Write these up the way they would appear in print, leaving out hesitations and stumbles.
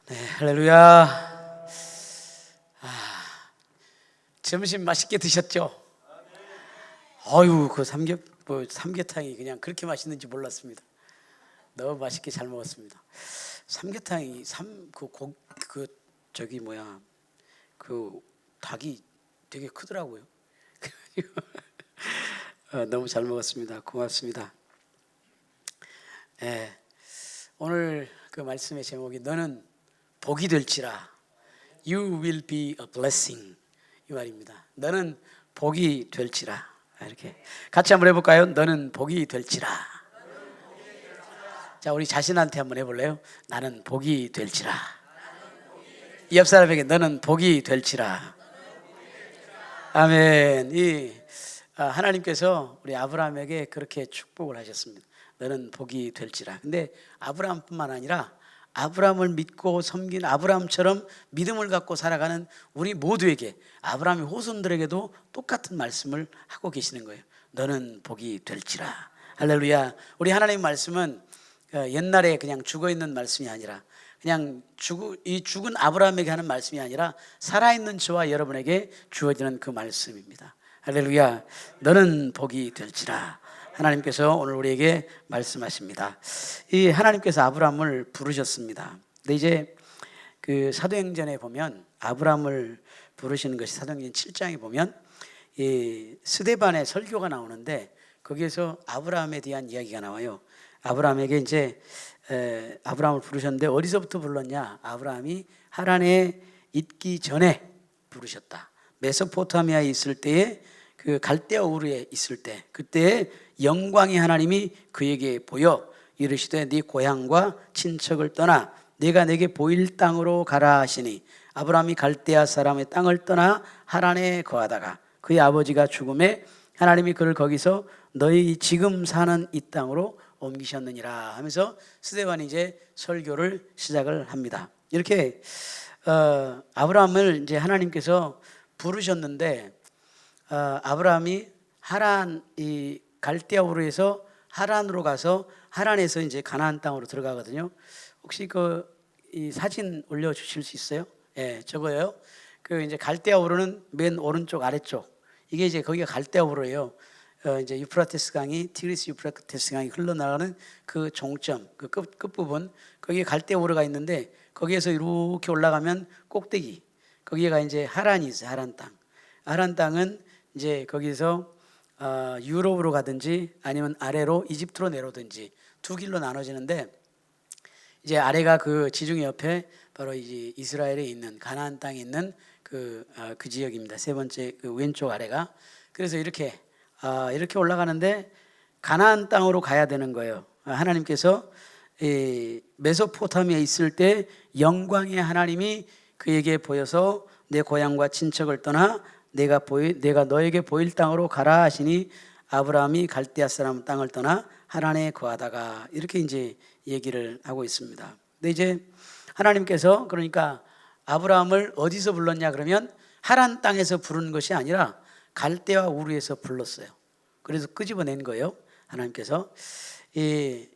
네, 할렐루야. 점심 맛있게 드셨죠? 어유, 그 삼계탕이 그냥 그렇게 맛있는지 몰랐습니다. 너무 맛있게 잘 먹었습니다. 삼계탕이 그 닭이 되게 크더라고요. 너무 잘 먹었습니다. 고맙습니다. 네, 오늘 그 말씀의 제목이 너는 복이 될지라. You will be a blessing. 이 말입니다. 너는 복이 될지라. 이렇게 같이 한번 해볼까요? 너는 복이 될지라. 자, 우리 자신한테 한번 해볼래요? 나는 복이 될지라. 옆 사람에게 너는 복이 될지라. 아멘. 하나님께서 우리 아브라함에게 그렇게 축복을 하셨습니다. 너는 복이 될지라. 근데 아브라함뿐만 아니라 아브라함을 믿고 섬긴 아브라함처럼 믿음을 갖고 살아가는 우리 모두에게, 아브라함의 후손들에게도 똑같은 말씀을 하고 계시는 거예요. 너는 복이 될지라. 할렐루야. 우리 하나님의 말씀은 옛날에 그냥 죽어있는 말씀이 아니라, 그냥 죽은 아브라함에게 하는 말씀이 아니라 살아있는 저와 여러분에게 주어지는 그 말씀입니다. 할렐루야. 너는 복이 될지라. 하나님께서 오늘 우리에게 말씀하십니다. 이 하나님께서 아브라함을 부르셨습니다. 근데 이제 그 사도행전에 보면 아브라함을 부르시는 것이 사도행전 7장에 보면 이 스데반의 설교가 나오는데 거기에서 아브라함에 대한 이야기가 나와요. 아브라함에게 이제 아브라함을 부르셨는데 어디서부터 불렀냐? 아브라함이 하란에 있기 전에 부르셨다. 메소포타미아에 있을 때에 그 갈대아 우르에 있을 때, 그때 영광의 하나님이 그에게 보여 이르시되 네 고향과 친척을 떠나 내가 내게 보일 땅으로 가라 하시니, 아브라함이 갈대아 사람의 땅을 떠나 하란에 거하다가 그의 아버지가 죽음에 하나님이 그를 거기서 너희 지금 사는 이 땅으로 옮기셨느니라 하면서 스데반이 이제 설교를 시작을 합니다. 이렇게 아브라함을 이제 하나님께서 부르셨는데, 아브라함이 이 갈대아 우르에서 하란으로 가서 하란에서 이제 가나안 땅으로 들어가거든요. 혹시 이 사진 올려주실 수 있어요? 예, 저거예요. 그 이제 갈대아 우르는 맨 오른쪽 아래쪽, 이게 이제 거기가 갈대아 우르예요. 이제 유프라테스 강이, 티그리스 유프라테스 강이 흘러나가는 그 종점, 그 끝부분, 거기에 갈대아 우르가 있는데 거기에서 이렇게 올라가면 꼭대기, 거기가 이제 하란이 있어요. 하란 땅. 하란 땅은 이제 거기서 유럽으로 가든지 아니면 아래로 이집트로 내려오든지 두 길로 나눠지는데, 이제 아래가 그 지중해 옆에 바로 이제 이스라엘에 있는 가나안 땅에 있는 그 지역입니다. 세 번째 그 왼쪽 아래가. 그래서 이렇게 올라가는데 가나안 땅으로 가야 되는 거예요. 하나님께서 메소포타미아에 있을 때 영광의 하나님이 그에게 보여서 내 고향과 친척을 떠나 내가 너에게 보일 땅으로 가라 하시니, 아브라함이 갈대아 사람 땅을 떠나 하란에 거하다가, 이렇게 이제 얘기를 하고 있습니다. 근데 이제 하나님께서 그러니까 아브라함을 어디서 불렀냐 그러면 하란 땅에서 부른 것이 아니라 갈대아 우르에서 불렀어요. 그래서 끄집어낸 거예요. 하나님께서.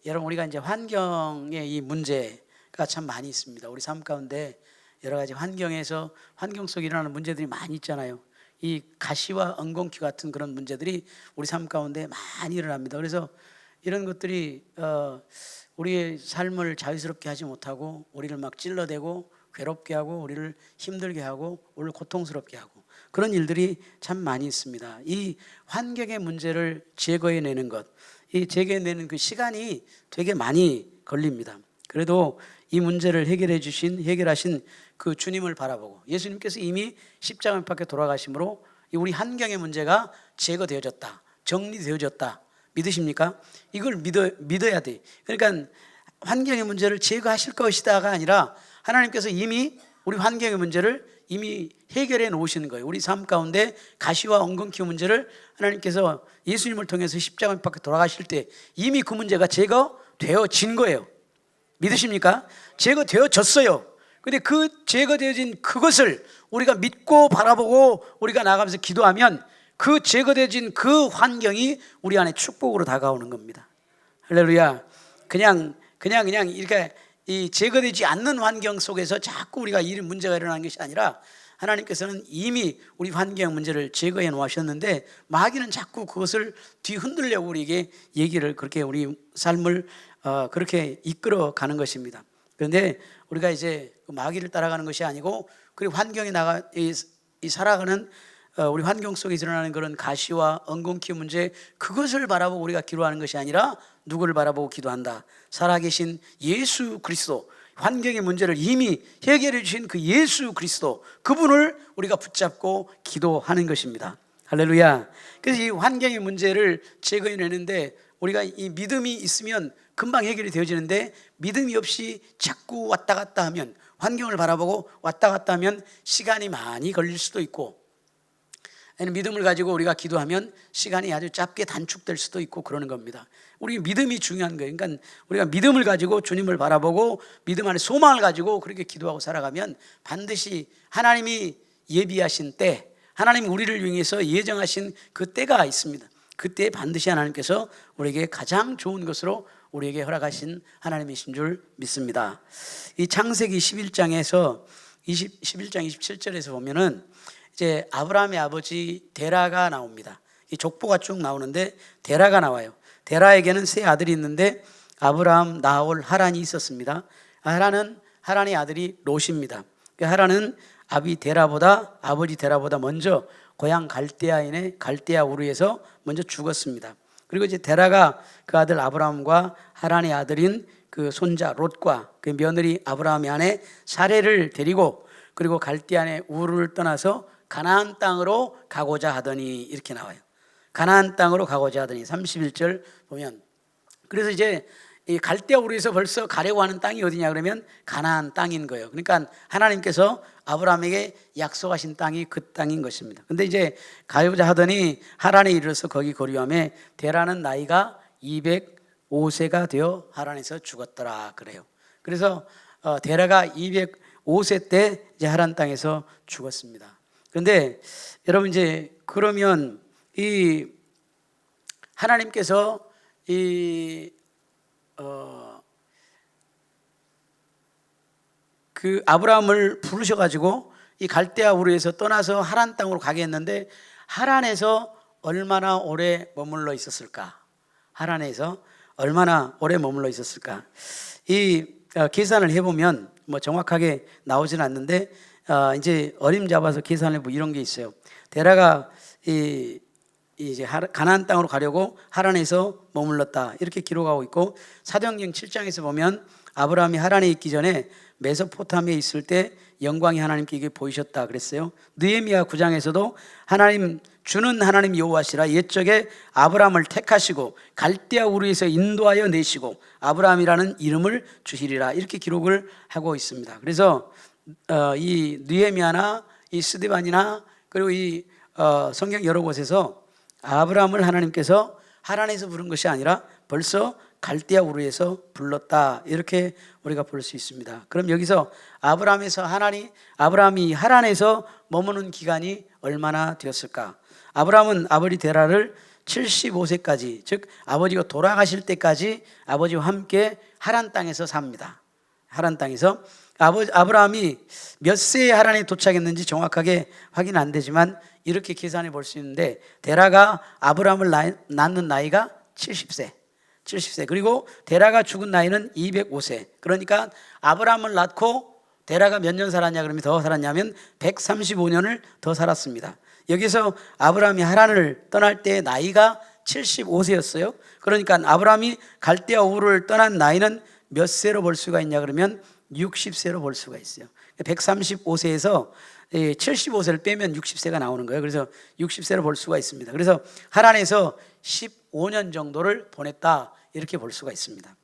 여러분, 우리가 이제 환경의 이 문제가 참 많이 있습니다. 우리 삶 가운데 여러 가지 환경 속에 일어나는 문제들이 많이 있잖아요. 이 가시와 엉겅퀴 같은 그런 문제들이 우리 삶 가운데 많이 일어납니다. 그래서 이런 것들이 우리의 삶을 자유스럽게 하지 못하고 우리를 막 찔러대고 괴롭게 하고 우리를 힘들게 하고 우리를 고통스럽게 하고, 그런 일들이 참 많이 있습니다. 이 환경의 문제를 제거해내는 것, 이 제거해내는 그 시간이 되게 많이 걸립니다. 그래도 이 문제를 해결하신 그 주님을 바라보고, 예수님께서 이미 십자가 밖에 돌아가심으로 우리 환경의 문제가 제거되어졌다, 정리되어졌다. 믿으십니까? 이걸 믿어야 돼. 그러니까 환경의 문제를 제거하실 것이다가 아니라 하나님께서 이미 우리 환경의 문제를 이미 해결해 놓으시는 거예요. 우리 삶 가운데 가시와 엉겅퀴 문제를 하나님께서 예수님을 통해서 십자가 밖에 돌아가실 때 이미 그 문제가 제거되어진 거예요. 믿으십니까? 제거되어졌어요. 근데 그 제거되어진 그것을 우리가 믿고 바라보고 우리가 나가면서 기도하면 그 제거되어진 그 환경이 우리 안에 축복으로 다가오는 겁니다. 할렐루야. 그냥 이렇게 이 제거되지 않는 환경 속에서 자꾸 우리가 이 문제가 일어나는 것이 아니라 하나님께서는 이미 우리 환경 문제를 제거해 놓으셨는데 마귀는 자꾸 그것을 뒤흔들려고 우리에게 얘기를 그렇게 우리 삶을 그렇게 이끌어 가는 것입니다. 그런데 우리가 이제 마귀를 따라가는 것이 아니고 그리고 환경에 살아가는 우리 환경 속에서 일어나는 그런 가시와 엉겅퀴 문제, 그것을 바라보고 우리가 기도하는 것이 아니라 누구를 바라보고 기도한다? 살아계신 예수 그리스도, 환경의 문제를 이미 해결해 주신 그 예수 그리스도, 그분을 우리가 붙잡고 기도하는 것입니다. 할렐루야. 그래서 이 환경의 문제를 제거해내는데 우리가 이 믿음이 있으면 금방 해결이 되어지는데, 믿음이 없이 자꾸 왔다 갔다 하면, 환경을 바라보고 왔다 갔다 하면 시간이 많이 걸릴 수도 있고, 믿음을 가지고 우리가 기도하면 시간이 아주 짧게 단축될 수도 있고 그러는 겁니다. 우리 믿음이 중요한 거예요. 그러니까 우리가 믿음을 가지고 주님을 바라보고 믿음 안에 소망을 가지고 그렇게 기도하고 살아가면 반드시 하나님이 예비하신 때, 하나님이 우리를 위해서 예정하신 그 때가 있습니다. 그때 반드시 하나님께서 우리에게 가장 좋은 것으로 우리에게 허락하신 하나님이신 줄 믿습니다. 이 창세기 11장에서 11장 27절에서 보면은 이제 아브라함의 아버지 데라가 나옵니다. 이 족보가 쭉 나오는데 데라가 나와요. 데라에게는 세 아들이 있는데 아브라함, 나홀, 하란이 있었습니다. 하란의 아들이 롯입니다. 하란은 아버지 데라보다 먼저 고향 갈대아인의 갈대아 우르에서 먼저 죽었습니다. 그리고 이제 데라가 그 아들 아브라함과 하란의 아들인 그 손자 롯과 그 며느리 아브라함의 아내 사레를 데리고 그리고 갈대아인의 우르를 떠나서 가나안 땅으로 가고자 하더니, 이렇게 나와요. 가나안 땅으로 가고자 하더니 31절 보면, 그래서 이제 이 갈대아 우르에서 벌써 가려고 하는 땅이 어디냐 그러면 가나안 땅인 거예요. 그러니까 하나님께서 아브라함에게 약속하신 땅이 그 땅인 것입니다. 근데 이제 가고자 하더니 하란에 이르러서 거기 거류하며 데라는 나이가 205세가 되어 하란에서 죽었더라 그래요. 그래서 데라가 205세 때 이제 하란 땅에서 죽었습니다. 그런데 여러분, 이제 그러면 이 하나님께서 그 아브라함을 부르셔가지고 이 갈대아 우르에서 떠나서 하란 땅으로 가게 했는데, 하란에서 얼마나 오래 머물러 있었을까? 하란에서 얼마나 오래 머물러 있었을까? 이 계산을 해보면 뭐 정확하게 나오진 않는데 이제 어림잡아서 계산을 해보면 이런 게 있어요. 데라가 이제 가나안 땅으로 가려고 하란에서 머물렀다, 이렇게 기록하고 있고, 사도행전 7장에서 보면 아브라함이 하란에 있기 전에 메소포타미아에 있을 때 영광이 하나님께 보이셨다 그랬어요. 느헤미야 9장에서도 주는 하나님 여호와시라 옛적에 아브라함을 택하시고 갈대아 우르에서 인도하여 내시고 아브라함이라는 이름을 주시리라, 이렇게 기록을 하고 있습니다. 그래서 이 느헤미야나 이 스데반이나 그리고 이 성경 여러 곳에서 아브라함을 하나님께서 하란에서 부른 것이 아니라 벌써 갈대아 우르에서 불렀다, 이렇게 우리가 볼 수 있습니다. 그럼 여기서 아브라함이 하란에서 머무는 기간이 얼마나 되었을까? 아브라함은 아버지 데라를 75세까지, 즉 아버지가 돌아가실 때까지 아버지와 함께 하란 땅에서 삽니다. 하란 땅에서 아브라함이 몇 세에 하란에 도착했는지 정확하게 확인 안 되지만 이렇게 계산해 볼 수 있는데, 데라가 아브라함을 낳는 나이가 70세, 그리고 데라가 죽은 나이는 205세. 그러니까 아브라함을 낳고 데라가 몇 년 살았냐 그러면 더 살았냐면 135년을 더 살았습니다. 여기서 아브라함이 하란을 떠날 때 나이가 75세였어요. 그러니까 아브라함이 갈대아 우르를 떠난 나이는 몇 세로 볼 수가 있냐 그러면 60세로 볼 수가 있어요. 135세에서 75세를 빼면 60세가 나오는 거예요. 그래서 60세로 볼 수가 있습니다. 그래서 하란에서 15년 정도를 보냈다, 이렇게 볼 수가 있습니다.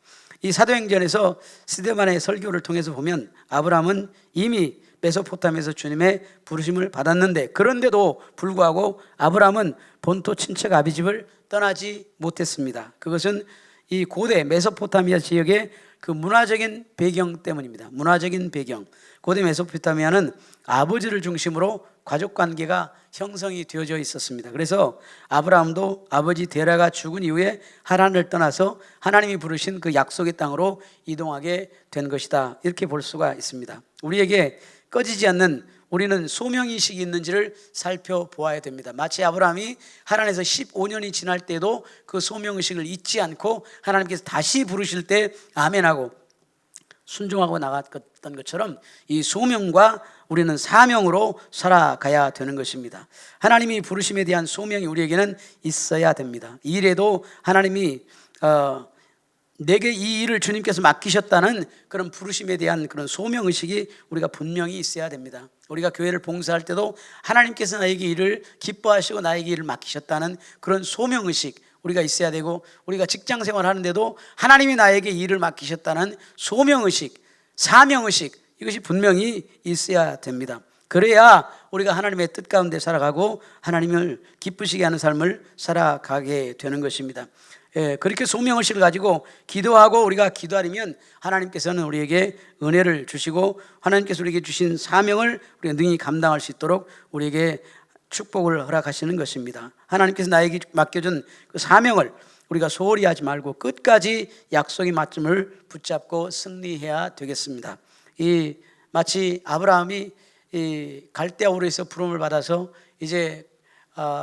이 사도행전에서 스데반의 설교를 통해서 보면 아브라함은 이미 메소포타미아에서 주님의 부르심을 받았는데, 그런데도 불구하고 아브라함은 본토 친척 아비집을 떠나지 못했습니다. 그것은 이 고대 메소포타미아 지역의 그 문화적인 배경 때문입니다. 문화적인 배경. 고대 메소포타미아는 아버지를 중심으로 가족 관계가 형성이 되어져 있었습니다. 그래서 아브라함도 아버지 데라가 죽은 이후에 하란을 떠나서 하나님이 부르신 그 약속의 땅으로 이동하게 된 것이다, 이렇게 볼 수가 있습니다. 우리에게 꺼지지 않는 우리는 소명의식이 있는지를 살펴보아야 됩니다. 마치 아브라함이 하란에서 15년이 지날 때도 그 소명의식을 잊지 않고 하나님께서 다시 부르실 때 아멘하고 순종하고 나갔던 것처럼 이 소명과 우리는 사명으로 살아가야 되는 것입니다. 하나님이 부르심에 대한 소명이 우리에게는 있어야 됩니다. 이 일에도 하나님이 내게 이 일을 주님께서 맡기셨다는 그런 부르심에 대한 그런 소명의식이 우리가 분명히 있어야 됩니다. 우리가 교회를 봉사할 때도 하나님께서 나에게 일을 기뻐하시고 나에게 일을 맡기셨다는 그런 소명의식 우리가 있어야 되고, 우리가 직장생활 하는데도 하나님이 나에게 일을 맡기셨다는 소명의식, 사명의식, 이것이 분명히 있어야 됩니다. 그래야 우리가 하나님의 뜻 가운데 살아가고 하나님을 기쁘시게 하는 삶을 살아가게 되는 것입니다. 그렇게 소명의식을 가지고 기도하고 우리가 기도하려면 하나님께서는 우리에게 은혜를 주시고 하나님께서 우리에게 주신 사명을 우리가 능히 감당할 수 있도록 우리에게 축복을 허락하시는 것입니다. 하나님께서 나에게 맡겨준 그 사명을 우리가 소홀히 하지 말고 끝까지 약속의 말씀을 붙잡고 승리해야 되겠습니다. 마치 아브라함이 갈대아 우르에서 부름을 받아서 이제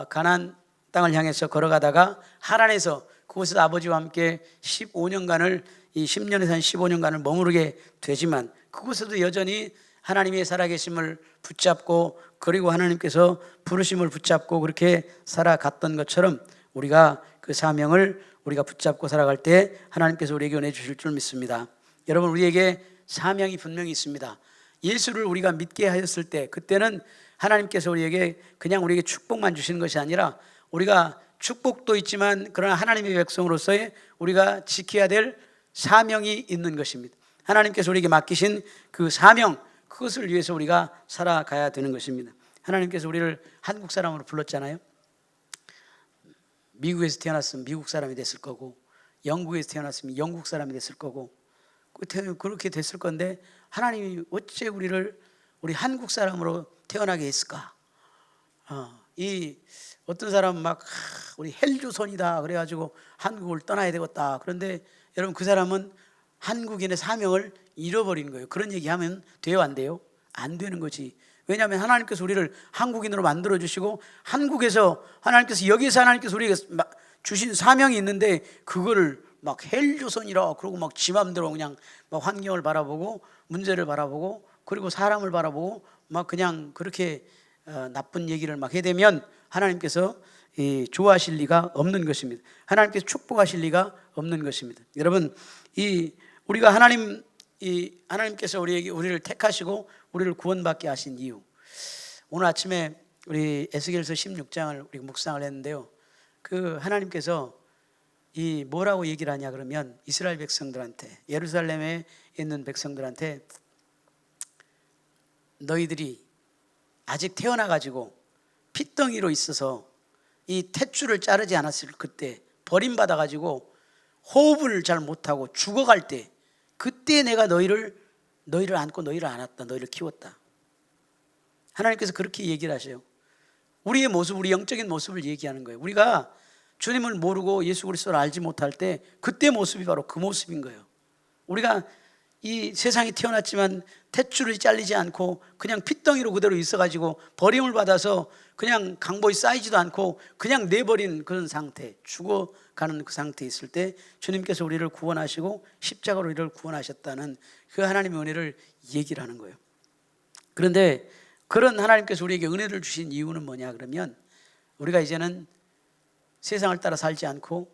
가나안 땅을 향해서 걸어가다가 하란에서 그곳에서 아버지와 함께 15년간을 이 10년에서 한 15년간을 머무르게 되지만 그곳에도 여전히 하나님의 살아계심을 붙잡고 그리고 하나님께서 부르심을 붙잡고 그렇게 살아갔던 것처럼 우리가 그 사명을 우리가 붙잡고 살아갈 때 하나님께서 우리에게 은혜 주실 줄 믿습니다. 여러분, 우리에게 사명이 분명히 있습니다. 예수를 우리가 믿게 하였을 때 그때는 하나님께서 우리에게 그냥 우리에게 축복만 주시는 것이 아니라 우리가 축복도 있지만 그러나 하나님의 백성으로서의 우리가 지켜야 될 사명이 있는 것입니다. 하나님께서 우리에게 맡기신 그 사명, 그것을 위해서 우리가 살아가야 되는 것입니다. 하나님께서 우리를 한국 사람으로 불렀잖아요. 미국에서 태어났으면 미국 사람이 됐을 거고, 영국에서 태어났으면 영국 사람이 됐을 거고, 그렇게 됐을 건데 하나님이 어째 우리를 우리 한국 사람으로 태어나게 했을까? 어떤 사람은 막 우리 헬조선이다 그래가지고 한국을 떠나야 되겠다. 그런데 여러분, 그 사람은 한국인의 사명을 잃어버린 거예요. 그런 얘기하면 돼요, 안 돼요? 안 되는 거지. 왜냐하면 하나님께서 우리를 한국인으로 만들어 주시고 하나님께서 여기서 하나님께서 우리에게 주신 사명이 있는데 그거를 막 헬조선이라 그러고 막 지 맘대로 그냥 막 환경을 바라보고 문제를 바라보고 그리고 사람을 바라보고 막 그냥 그렇게 나쁜 얘기를 막 해대면 하나님께서 좋아하실 리가 없는 것입니다. 하나님께서 축복하실 리가 없는 것입니다. 여러분, 우리가 하나님께서 우리를 택하시고 우리를 구원받게 하신 이유, 오늘 아침에 우리 에스겔서 16장을 우리 묵상을 했는데요. 그 하나님께서 뭐라고 얘기를 하냐 그러면 이스라엘 백성들한테, 예루살렘에 있는 백성들한테 너희들이 아직 태어나가지고 핏덩이로 있어서 이 탯줄을 자르지 않았을 그때 버림받아가지고 호흡을 잘 못하고 죽어갈 때 그때 내가 너희를 안고 너희를 안았다, 너희를 키웠다. 하나님께서 그렇게 얘기를 하셔요. 우리의 모습, 우리 영적인 모습을 얘기하는 거예요. 우리가 주님을 모르고 예수 그리스도를 알지 못할 때 그때 모습이 바로 그 모습인 거예요. 우리가 이 세상에 태어났지만 탯줄이 잘리지 않고 그냥 핏덩이로 그대로 있어가지고 버림을 받아서 그냥 강보이 쌓이지도 않고 그냥 내버린 그런 상태, 죽어가는 그 상태에 있을 때 주님께서 우리를 구원하시고 십자가로 우리를 구원하셨다는 그 하나님의 은혜를 얘기를 하는 거예요. 그런데 그런 하나님께서 우리에게 은혜를 주신 이유는 뭐냐 그러면 우리가 이제는 세상을 따라 살지 않고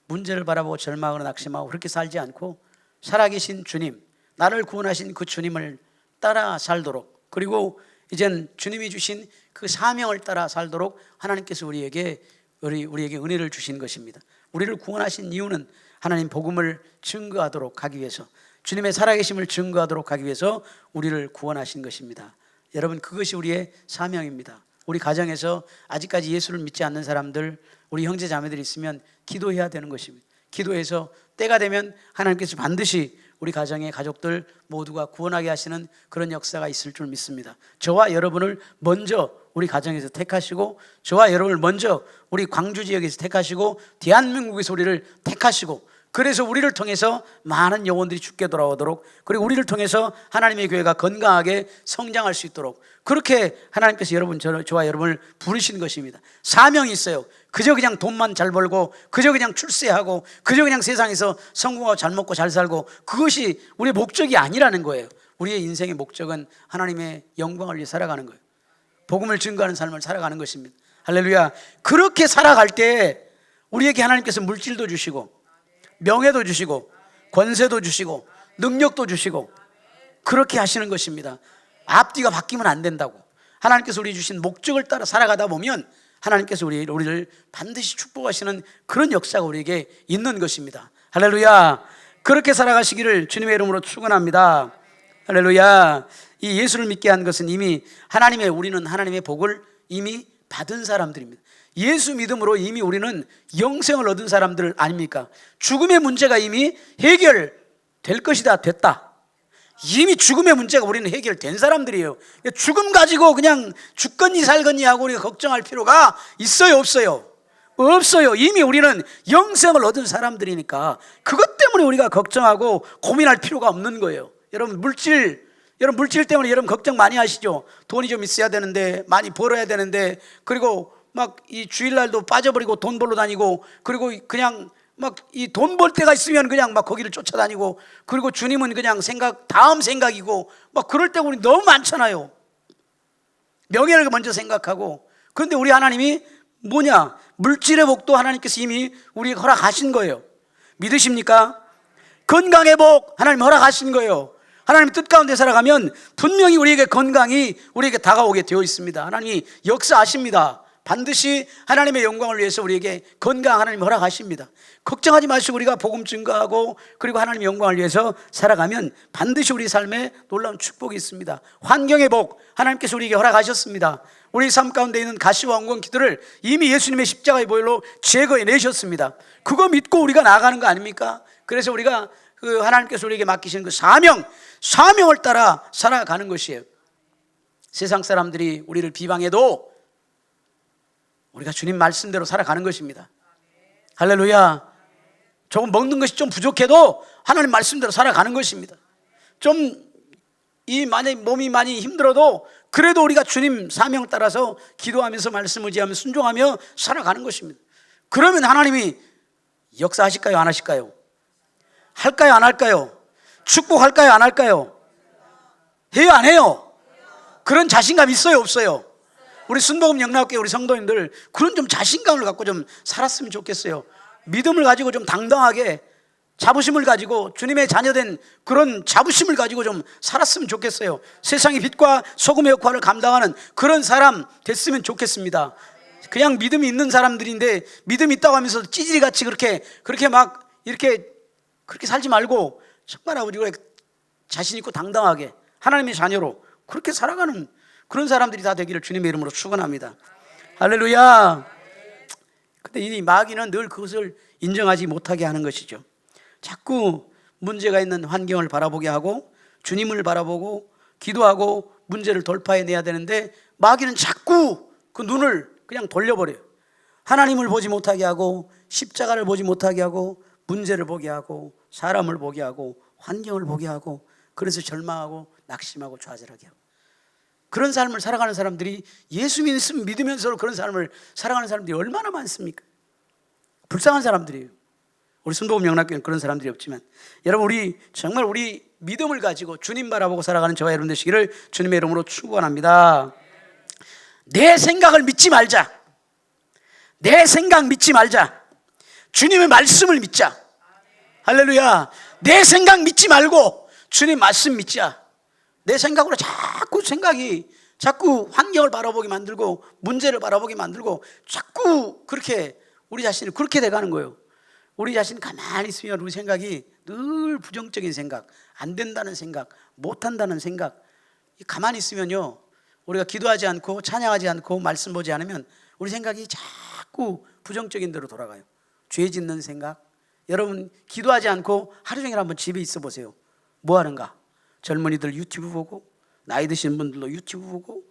문제를 바라보고 절망하고 낙심하고 그렇게 살지 않고 살아계신 주님, 나를 구원하신 그 주님을 따라 살도록, 그리고 이젠 주님이 주신 그 사명을 따라 살도록 하나님께서 우리에게 은혜를 주신 것입니다. 우리를 구원하신 이유는 하나님 복음을 증거하도록 하기 위해서, 주님의 살아계심을 증거하도록 하기 위해서 우리를 구원하신 것입니다. 여러분, 그것이 우리의 사명입니다. 우리 가정에서 아직까지 예수를 믿지 않는 사람들, 우리 형제 자매들이 있으면 기도해야 되는 것입니다. 기도해서 때가 되면 하나님께서 반드시 우리 가정의 가족들 모두가 구원하게 하시는 그런 역사가 있을 줄 믿습니다. 저와 여러분을 먼저 우리 가정에서 택하시고, 저와 여러분을 먼저 우리 광주 지역에서 택하시고, 대한민국에서 우리를 택하시고, 그래서 우리를 통해서 많은 영혼들이 죽게 돌아오도록, 그리고 우리를 통해서 하나님의 교회가 건강하게 성장할 수 있도록, 그렇게 하나님께서 저와 여러분을 부르신 것입니다. 사명이 있어요. 그저 그냥 돈만 잘 벌고, 그저 그냥 출세하고, 그저 그냥 세상에서 성공하고 잘 먹고 잘 살고, 그것이 우리의 목적이 아니라는 거예요. 우리의 인생의 목적은 하나님의 영광을 위해 살아가는 거예요. 복음을 증거하는 삶을 살아가는 것입니다. 할렐루야. 그렇게 살아갈 때 우리에게 하나님께서 물질도 주시고, 명예도 주시고, 권세도 주시고, 능력도 주시고, 그렇게 하시는 것입니다. 앞뒤가 바뀌면 안 된다고. 하나님께서 우리 주신 목적을 따라 살아가다 보면 하나님께서 우리를 반드시 축복하시는 그런 역사가 우리에게 있는 것입니다. 할렐루야. 그렇게 살아가시기를 주님의 이름으로 축원합니다. 할렐루야. 이 예수를 믿게 한 것은 이미 우리는 하나님의 복을 이미 받은 사람들입니다. 예수 믿음으로 이미 우리는 영생을 얻은 사람들 아닙니까? 죽음의 문제가 이미 해결될 것이다, 됐다. 이미 죽음의 문제가 우리는 해결된 사람들이에요. 죽음 가지고 그냥 죽겠니 살겠니 하고 우리가 걱정할 필요가 있어요, 없어요? 없어요. 이미 우리는 영생을 얻은 사람들이니까 그것 때문에 우리가 걱정하고 고민할 필요가 없는 거예요. 여러분 물질 때문에 여러분 걱정 많이 하시죠? 돈이 좀 있어야 되는데, 많이 벌어야 되는데, 그리고 막 이 주일날도 빠져버리고 돈 벌러 다니고, 그리고 그냥 막 이 돈 벌 때가 있으면 그냥 막 거기를 쫓아다니고, 그리고 주님은 그냥 다음 생각이고, 막 그럴 때 우리 너무 많잖아요. 명예를 먼저 생각하고. 그런데 우리 하나님이 뭐냐? 물질의 복도 하나님께서 이미 우리에게 허락하신 거예요. 믿으십니까? 건강의 복 하나님 허락하신 거예요. 하나님 뜻 가운데 살아가면 분명히 우리에게 건강이 우리에게 다가오게 되어 있습니다. 하나님이 역사하십니다. 반드시 하나님의 영광을 위해서 우리에게 건강 하나님 허락하십니다. 걱정하지 마시고 우리가 복음 증거하고, 그리고 하나님의 영광을 위해서 살아가면 반드시 우리 삶에 놀라운 축복이 있습니다. 환경의 복 하나님께서 우리에게 허락하셨습니다. 우리 삶 가운데 있는 가시와 엉겅퀴들을 이미 예수님의 십자가의 보혈로 제거해 내셨습니다. 그거 믿고 우리가 나아가는 거 아닙니까? 그래서 우리가 하나님께서 우리에게 맡기신 그 사명을 따라 살아가는 것이에요. 세상 사람들이 우리를 비방해도 우리가 주님 말씀대로 살아가는 것입니다. 할렐루야. 조금 먹는 것이 좀 부족해도 하나님 말씀대로 살아가는 것입니다. 만약 몸이 많이 힘들어도 그래도 우리가 주님 사명 따라서 기도하면서 말씀 의지하며 순종하며 살아가는 것입니다. 그러면 하나님이 역사하실까요, 안 하실까요? 할까요, 안 할까요? 축복할까요, 안 할까요? 해요, 안 해요? 그런 자신감 있어요, 없어요? 우리 순복음 영락교회 우리 성도님들 그런 좀 자신감을 갖고 좀 살았으면 좋겠어요. 믿음을 가지고 좀 당당하게, 자부심을 가지고, 주님의 자녀된 그런 자부심을 가지고 좀 살았으면 좋겠어요. 세상의 빛과 소금의 역할을 감당하는 그런 사람 됐으면 좋겠습니다. 그냥 믿음이 있는 사람들인데 믿음이 있다고 하면서 찌질이같이 그렇게 살지 말고 정말 우리가 자신 있고 당당하게 하나님의 자녀로 그렇게 살아가는 그런 사람들이 다 되기를 주님의 이름으로 축원합니다. 할렐루야. 근데 이 마귀는 늘 그것을 인정하지 못하게 하는 것이죠. 자꾸 문제가 있는 환경을 바라보게 하고, 주님을 바라보고 기도하고 문제를 돌파해내야 되는데 마귀는 자꾸 그 눈을 그냥 돌려버려요. 하나님을 보지 못하게 하고, 십자가를 보지 못하게 하고, 문제를 보게 하고, 사람을 보게 하고, 환경을 보게 하고, 그래서 절망하고 낙심하고 좌절하게 하고, 그런 삶을 살아가는 사람들이, 예수 믿으면서 그런 삶을 살아가는 사람들이 얼마나 많습니까? 불쌍한 사람들이에요. 우리 순복음 영락교회는 그런 사람들이 없지만, 여러분 정말 우리 믿음을 가지고 주님 바라보고 살아가는 저와 여러분 되시기를 주님의 이름으로 축원합니다. 내 생각을 믿지 말자. 내 생각 믿지 말자. 주님의 말씀을 믿자. 할렐루야. 내 생각 믿지 말고 주님 말씀 믿자. 내 생각으로 자꾸 환경을 바라보게 만들고, 문제를 바라보게 만들고, 자꾸 그렇게 우리 자신이 그렇게 돼가는 거예요. 우리 자신이 가만히 있으면 우리 생각이 늘 부정적인 생각, 안 된다는 생각, 못한다는 생각. 가만히 있으면요, 우리가 기도하지 않고 찬양하지 않고 말씀 보지 않으면 우리 생각이 자꾸 부정적인 대로 돌아가요. 죄 짓는 생각. 여러분 기도하지 않고 하루 종일 한번 집에 있어 보세요. 뭐 하는가? 젊은이들 유튜브 보고, 나이 드신 분들도 유튜브 보고,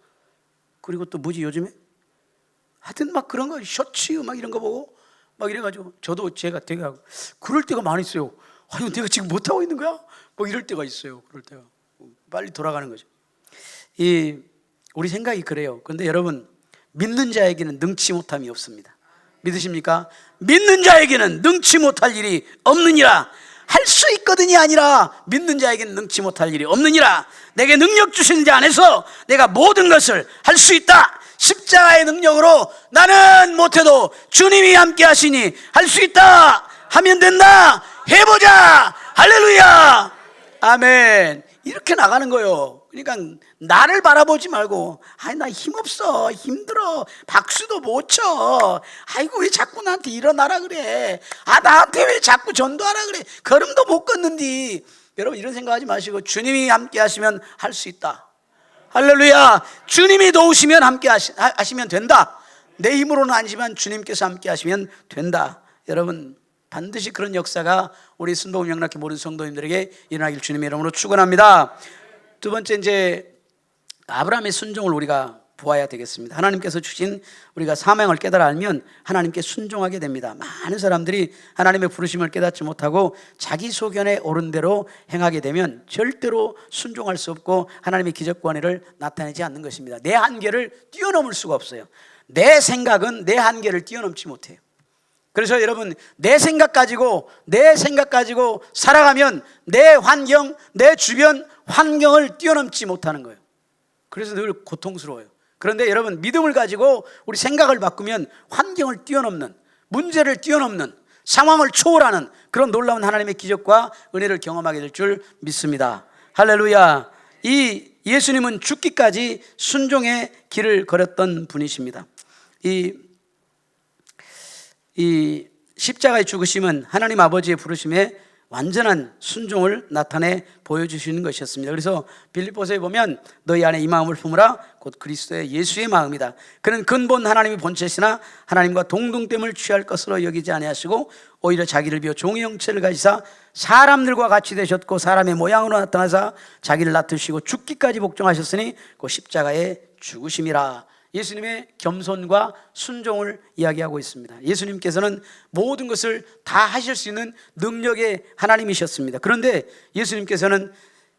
그리고 또 뭐지 요즘에? 하여튼 막 그런 거 셔츠 막 이런 거 보고 막 이래가지고 저도 제가 되게 그럴 때가 많이 있어요. 아니 내가 지금 못하고 있는 거야? 뭐 이럴 때가 있어요. 그럴 때가 빨리 돌아가는 거죠. 우리 생각이 그래요. 그런데 여러분, 믿는 자에게는 능치 못함이 없습니다. 믿으십니까? 믿는 자에게는 능치 못할 일이 없느니라. 할 수 있거든이 아니라 믿는 자에게는 능치 못할 일이 없느니라. 내게 능력 주시는 자 안에서 내가 모든 것을 할 수 있다. 십자가의 능력으로 나는 못해도 주님이 함께 하시니 할 수 있다 하면 된다. 해보자. 할렐루야. 아멘. 이렇게 나가는 거예요. 그러니까 나를 바라보지 말고, 아이 나 힘없어, 힘들어, 박수도 못 쳐, 아이고 왜 자꾸 나한테 일어나라 그래, 아 나한테 왜 자꾸 전도하라 그래, 걸음도 못 걷는디. 여러분 이런 생각하지 마시고 주님이 함께 하시면 할 수 있다. 할렐루야. 주님이 도우시면 함께 하시면 된다. 내 힘으로는 아니지만 주님께서 함께 하시면 된다. 여러분 반드시 그런 역사가 우리 순복음 영락교 모든 성도님들에게 일어나길 주님의 이름으로 축원합니다. 두 번째, 이제 아브라함의 순종을 우리가 보아야 되겠습니다. 하나님께서 주신 우리가 사명을 깨달아 알면 하나님께 순종하게 됩니다. 많은 사람들이 하나님의 부르심을 깨닫지 못하고 자기 소견에 옳은 대로 행하게 되면 절대로 순종할 수 없고 하나님의 기적과 은혜를 나타내지 않는 것입니다. 내 한계를 뛰어넘을 수가 없어요. 내 생각은 내 한계를 뛰어넘지 못해요. 그래서 여러분, 내 생각 가지고 살아가면 내 환경, 내 주변 환경을 뛰어넘지 못하는 거예요. 그래서 늘 고통스러워요. 그런데 여러분, 믿음을 가지고 우리 생각을 바꾸면 환경을 뛰어넘는, 문제를 뛰어넘는, 상황을 초월하는 그런 놀라운 하나님의 기적과 은혜를 경험하게 될 줄 믿습니다. 할렐루야. 이 예수님은 죽기까지 순종의 길을 걸었던 분이십니다. 이 십자가의 죽으심은 하나님 아버지의 부르심에 완전한 순종을 나타내 보여주시는 것이었습니다. 그래서 빌립보서에 보면 너희 안에 이 마음을 품으라 곧 그리스도의 예수의 마음이다. 그는 근본 하나님의 본체시나 하나님과 동등됨을 취할 것으로 여기지 아니하시고 오히려 자기를 비워 종의 형체를 가지사 사람들과 같이 되셨고 사람의 모양으로 나타나사 자기를 낮추시고 죽기까지 복종하셨으니 그 십자가의 죽으심이라. 예수님의 겸손과 순종을 이야기하고 있습니다. 예수님께서는 모든 것을 다 하실 수 있는 능력의 하나님이셨습니다. 그런데 예수님께서는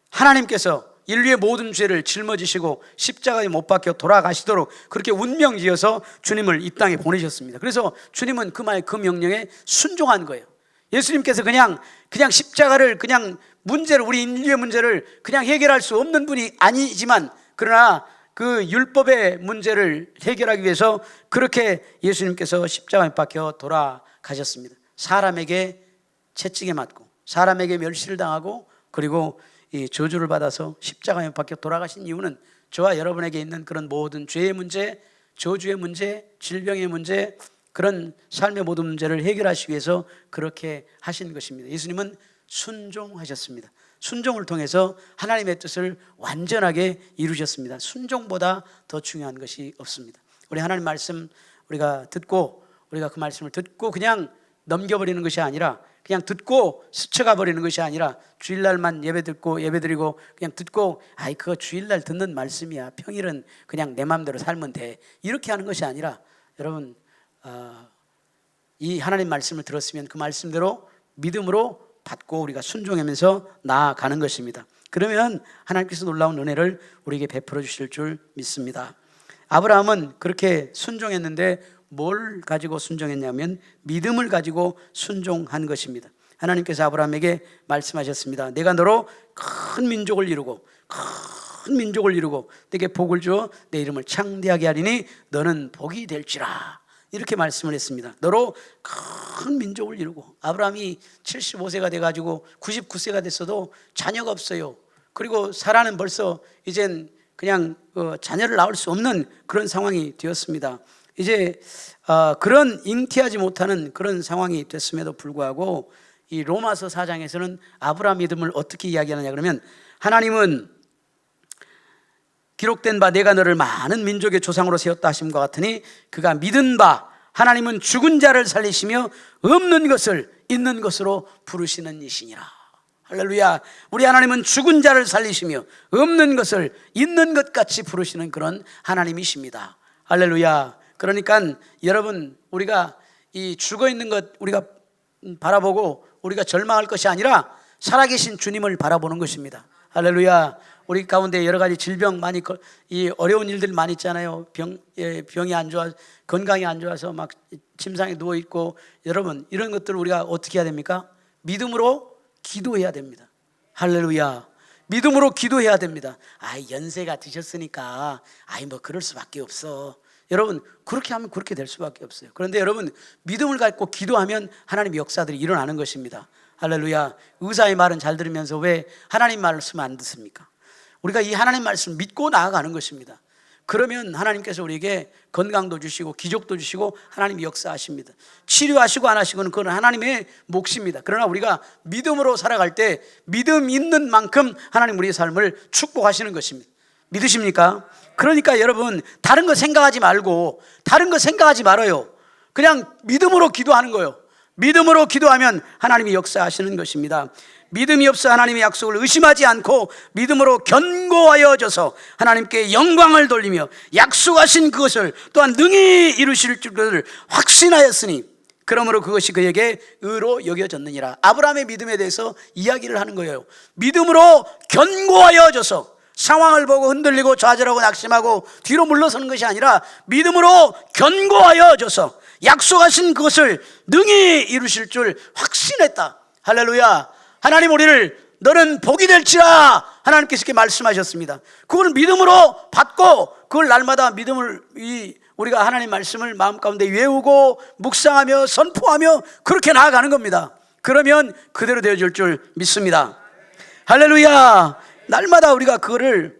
하나님께서 인류의 모든 죄를 짊어지시고 십자가에 못 박혀 돌아가시도록 그렇게 운명지어서 주님을 이 땅에 보내셨습니다. 그래서 주님은 그 말, 그 명령에 순종한 거예요. 예수님께서 그냥 십자가를 문제를, 우리 인류의 문제를 그냥 해결할 수 없는 분이 아니지만, 그러나 그 율법의 문제를 해결하기 위해서 그렇게 예수님께서 십자가에 박혀 돌아가셨습니다. 사람에게 채찍에 맞고 사람에게 멸시를 당하고 그리고 이 저주를 받아서 십자가에 박혀 돌아가신 이유는 저와 여러분에게 있는 그런 모든 죄의 문제, 저주의 문제, 질병의 문제, 그런 삶의 모든 문제를 해결하시기 위해서 그렇게 하신 것입니다. 예수님은 순종하셨습니다. 순종을 통해서 하나님의 뜻을 완전하게 이루셨습니다. 순종보다 더 중요한 것이 없습니다. 우리 하나님 말씀 우리가 그 말씀을 듣고 그냥 넘겨버리는 것이 아니라, 그냥 듣고 스쳐가 버리는 것이 아니라, 주일날만 예배드리고 그냥 듣고 그거 주일날 듣는 말씀이야, 평일은 그냥 내 마음대로 살면 돼, 이렇게 하는 것이 아니라, 여러분 이 하나님 말씀을 들었으면 그 말씀대로 믿음으로 받고 우리가 순종하면서 나아가는 것입니다. 그러면 하나님께서 놀라운 은혜를 우리에게 베풀어 주실 줄 믿습니다. 아브라함은 그렇게 순종했는데 뭘 가지고 순종했냐면 믿음을 가지고 순종한 것입니다. 하나님께서 아브라함에게 말씀하셨습니다. 내가 너로 큰 민족을 이루고 내게 복을 주어 내 이름을 창대하게 하리니 너는 복이 될지라. 이렇게 말씀을 했습니다. 너로 큰 민족을 이루고. 아브라함이 75세가 돼가지고 99세가 됐어도 자녀가 없어요. 그리고 사라는 벌써 이젠 그냥 자녀를 낳을 수 없는 그런 상황이 되었습니다. 이제 그런 잉태하지 못하는 그런 상황이 됐음에도 불구하고 이 로마서 4장에서는 아브라함 믿음을 어떻게 이야기하느냐 그러면, 하나님은 기록된 바 내가 너를 많은 민족의 조상으로 세웠다 하심과 같으니 그가 믿은 바 하나님은 죽은 자를 살리시며 없는 것을 있는 것으로 부르시는 이시니라. 할렐루야. 우리 하나님은 죽은 자를 살리시며 없는 것을 있는 것 같이 부르시는 그런 하나님이십니다. 할렐루야. 그러니까 여러분, 우리가 이 죽어 있는 것 우리가 바라보고 우리가 절망할 것이 아니라 살아계신 주님을 바라보는 것입니다. 할렐루야. 우리 가운데 여러 가지 질병 많이, 이 어려운 일들 많이 있잖아요. 병이 안 좋아, 건강이 안 좋아서 막 침상에 누워 있고, 여러분 이런 것들을 우리가 어떻게 해야 됩니까? 믿음으로 기도해야 됩니다. 할렐루야. 믿음으로 기도해야 됩니다. 연세가 드셨으니까 뭐 그럴 수밖에 없어. 여러분, 그렇게 하면 그렇게 될 수밖에 없어요. 그런데 여러분, 믿음을 갖고 기도하면 하나님의 역사들이 일어나는 것입니다. 할렐루야. 의사의 말은 잘 들으면서 왜 하나님 말씀 안 듣습니까? 우리가 이 하나님 말씀 믿고 나아가는 것입니다. 그러면 하나님께서 우리에게 건강도 주시고 기적도 주시고 하나님이 역사하십니다. 치료하시고 안 하시고는 그건 하나님의 몫입니다. 그러나 우리가 믿음으로 살아갈 때 믿음 있는 만큼 하나님 우리의 삶을 축복하시는 것입니다. 믿으십니까? 그러니까 여러분, 다른 거 생각하지 말고, 다른 거 생각하지 말아요. 그냥 믿음으로 기도하는 거예요. 믿음으로 기도하면 하나님이 역사하시는 것입니다. 믿음이 없어 하나님의 약속을 의심하지 않고 믿음으로 견고하여져서 하나님께 영광을 돌리며 약속하신 그것을 또한 능히 이루실 줄을 확신하였으니 그러므로 그것이 그에게 의로 여겨졌느니라. 아브라함의 믿음에 대해서 이야기를 하는 거예요. 믿음으로 견고하여져서 상황을 보고 흔들리고 좌절하고 낙심하고 뒤로 물러서는 것이 아니라 믿음으로 견고하여져서 약속하신 그것을 능히 이루실 줄 확신했다. 할렐루야. 하나님 우리를 너는 복이 될지라 하나님께서 이렇게 말씀하셨습니다. 그걸 믿음으로 받고 그걸 날마다 믿음을 우리가 하나님 말씀을 마음 가운데 외우고 묵상하며 선포하며 그렇게 나아가는 겁니다. 그러면 그대로 되어질 줄 믿습니다. 할렐루야. 날마다 우리가 그거를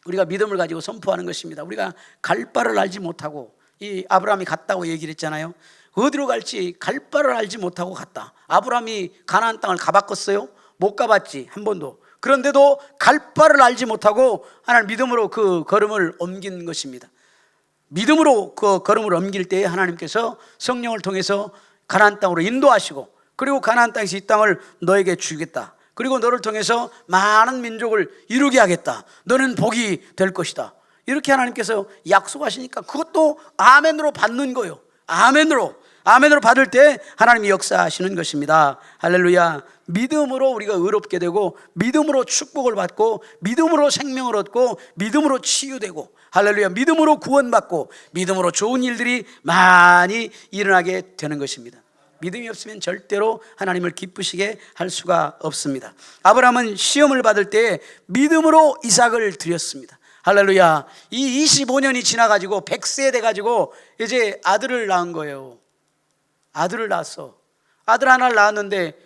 우리가 믿음을 가지고 선포하는 것입니다. 우리가 갈 바를 알지 못하고, 이 아브라함이 갔다고 얘기를 했잖아요. 어디로 갈지 갈 바를 알지 못하고 갔다. 아브라함이 가나안 땅을 가봤겠어요? 못 가봤지, 한 번도. 그런데도 갈 바를 알지 못하고 하나님 믿음으로 그 걸음을 옮긴 것입니다. 믿음으로 그 걸음을 옮길 때에 하나님께서 성령을 통해서 가나안 땅으로 인도하시고, 그리고 가나안 땅에서 이 땅을 너에게 주겠다. 그리고 너를 통해서 많은 민족을 이루게 하겠다. 너는 복이 될 것이다. 이렇게 하나님께서 약속하시니까 그것도 아멘으로 받는 거예요. 아멘으로 받을 때 하나님이 역사하시는 것입니다. 할렐루야. 믿음으로 우리가 의롭게 되고, 믿음으로 축복을 받고, 믿음으로 생명을 얻고, 믿음으로 치유되고, 할렐루야. 믿음으로 구원받고, 믿음으로 좋은 일들이 많이 일어나게 되는 것입니다. 믿음이 없으면 절대로 하나님을 기쁘시게 할 수가 없습니다. 아브라함은 시험을 받을 때 믿음으로 이삭을 드렸습니다. 할렐루야. 이 25년이 지나가지고 100세 돼가지고 이제 아들을 낳은 거예요. 아들을 낳았어. 아들 하나를 낳았는데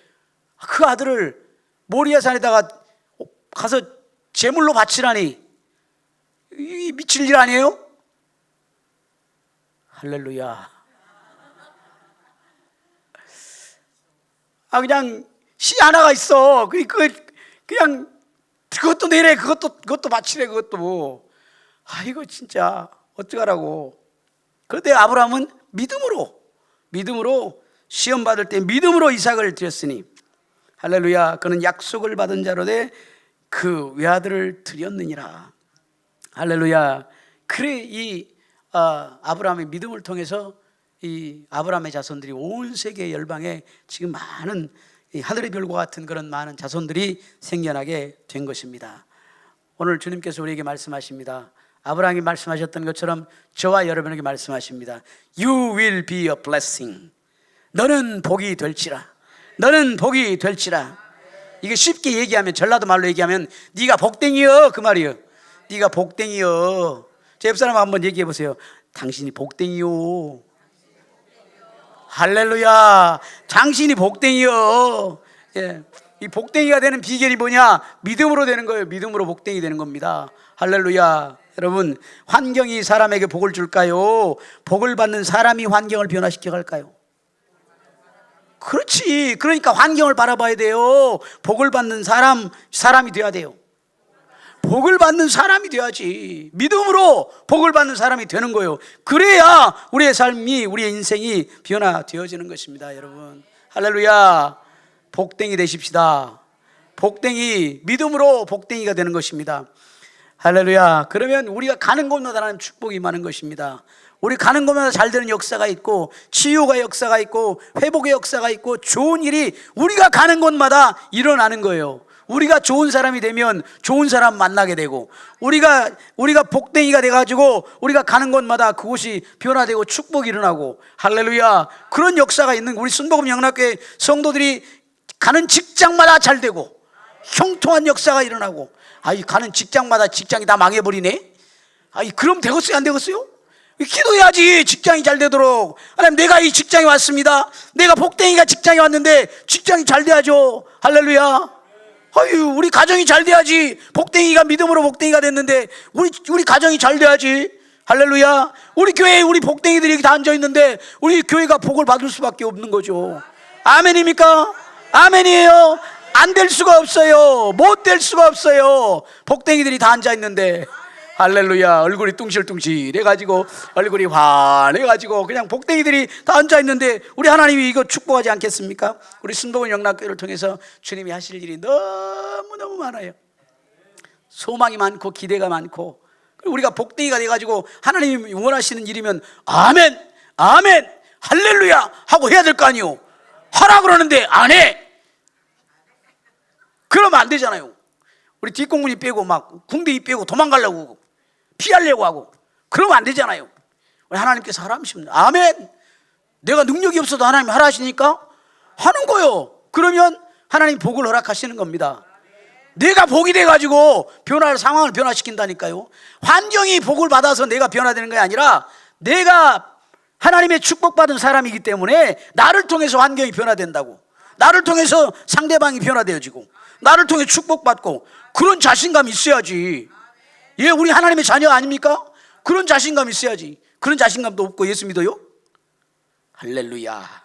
그 아들을 모리아산에다가 가서 제물로 바치라니, 이 미칠 일 아니에요? 할렐루야. 그냥 씨 하나가 있어. 그냥 그것도 내래, 그것도 바치래, 그것도. 이거 진짜 어떡하라고. 그런데 아브라함은 믿음으로 시험 받을 때 믿음으로 이삭을 드렸으니, 할렐루야. 그는 약속을 받은 자로 돼 그 외아들을 드렸느니라. 할렐루야. 그래, 이 아브라함의 믿음을 통해서 이 아브라함의 자손들이 온 세계 열방에 지금 많은 하늘의 별과 같은 그런 많은 자손들이 생겨나게 된 것입니다. 오늘 주님께서 우리에게 말씀하십니다. 아브라함이 말씀하셨던 것처럼 저와 여러분에게 말씀하십니다. You will be a blessing. 너는 복이 될지라. 너는 복이 될지라. 이게 쉽게 얘기하면, 전라도 말로 얘기하면 네가 복댕이여, 그 말이요. 네가 복댕이여. 제 옆사람 한번 얘기해 보세요. 당신이 복댕이요. 할렐루야. 당신이 복댕이요. 예. 이 복댕이가 되는 비결이 뭐냐? 믿음으로 되는 거예요. 믿음으로 복댕이 되는 겁니다. 할렐루야. 여러분, 환경이 사람에게 복을 줄까요? 복을 받는 사람이 환경을 변화시켜 갈까요? 그렇지. 그러니까 환경을 바라봐야 돼요. 복을 받는 사람이 되어야 돼요. 복을 받는 사람이 돼야지. 믿음으로 복을 받는 사람이 되는 거예요. 그래야 우리의 삶이, 우리의 인생이 변화되어지는 것입니다. 여러분, 할렐루야. 복댕이 되십시다. 복댕이, 믿음으로 복댕이가 되는 것입니다. 할렐루야. 그러면 우리가 가는 곳마다 하나님 축복이 임하는 것입니다. 우리 가는 곳마다 잘 되는 역사가 있고, 치유가 역사가 있고, 회복의 역사가 있고, 좋은 일이 우리가 가는 곳마다 일어나는 거예요. 우리가 좋은 사람이 되면 좋은 사람 만나게 되고, 우리가 복댕이가 돼가지고 우리가 가는 곳마다 그곳이 변화되고 축복이 일어나고, 할렐루야. 그런 역사가 있는 우리 순복음 영락교회 성도들이 가는 직장마다 잘 되고 형통한 역사가 일어나고, 아이 가는 직장마다 직장이 다 망해버리네. 아이 그럼 되겠어요 안 되겠어요? 기도해야지 직장이 잘 되도록. 하나님, 내가 이 직장에 왔습니다. 내가 복댕이가 직장에 왔는데 직장이 잘 돼야죠. 할렐루야. 아유, 우리 가정이 잘 돼야지. 복댕이가 믿음으로 복댕이가 됐는데 우리 가정이 잘 돼야지. 할렐루야. 우리 교회에 우리 복댕이들이 다 앉아 있는데 우리 교회가 복을 받을 수밖에 없는 거죠. 아멘입니까? 아멘이에요. 안 될 수가 없어요. 못 될 수가 없어요. 복댕이들이 다 앉아 있는데. 할렐루야. 얼굴이 뚱실뚱실 해가지고, 얼굴이 환해가지고 그냥 복댕이들이 다 앉아있는데 우리 하나님이 이거 축복하지 않겠습니까? 우리 순복음 영락교회를 통해서 주님이 하실 일이 너무너무 많아요. 소망이 많고 기대가 많고, 우리가 복댕이가 돼가지고 하나님이 원하시는 일이면 아멘, 아멘, 할렐루야 하고 해야 될 거 아니요. 하라 그러는데 안 해. 그러면 안 되잖아요. 우리 뒷공문이 빼고 막 궁뎅이 빼고 도망가려고 피하려고 하고 그러면 안 되잖아요. 우리 하나님께서 하라 하시면 아멘. 내가 능력이 없어도 하나님이 하라 하시니까 하는 거요. 그러면 하나님 복을 허락하시는 겁니다. 내가 복이 돼가지고 상황을 변화시킨다니까요. 환경이 복을 받아서 내가 변화되는 게 아니라 내가 하나님의 축복받은 사람이기 때문에 나를 통해서 환경이 변화된다고, 나를 통해서 상대방이 변화되어지고, 나를 통해 축복받고, 그런 자신감이 있어야지. 예, 우리 하나님의 자녀 아닙니까? 그런 자신감이 있어야지. 그런 자신감도 없고 예수 믿어요? 할렐루야.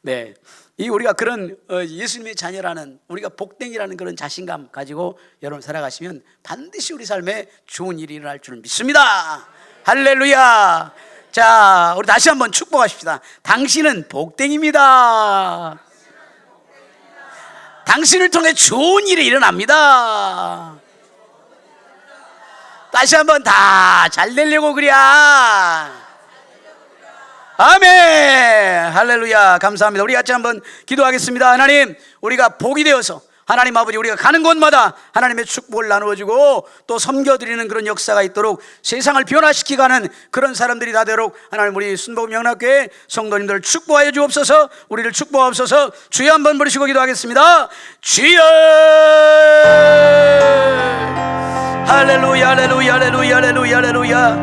네, 이 우리가 그런 예수님의 자녀라는, 우리가 복댕이라는 그런 자신감 가지고 여러분 살아가시면 반드시 우리 삶에 좋은 일이 일어날 줄 믿습니다. 할렐루야. 자, 우리 다시 한번 축복하십시다. 당신은 복댕입니다. 당신을 통해 좋은 일이 일어납니다. 다시 한번 다 잘 되려고 그래. 아멘. 할렐루야. 감사합니다. 우리 같이 한번 기도하겠습니다. 하나님, 우리가 복이 되어서 하나님 아버지, 우리가 가는 곳마다 하나님의 축복을 나누어주고 또 섬겨드리는 그런 역사가 있도록, 세상을 변화시키가는 그런 사람들이 다 되도록 하나님, 우리 순복음 영락교회 성도님들을 축복하여 주옵소서. 우리를 축복하옵소서. 주여 한번 부르시고 기도하겠습니다. 주여. 할렐루야, 할렐루야, 할렐루야, 할렐루야, 할렐루야.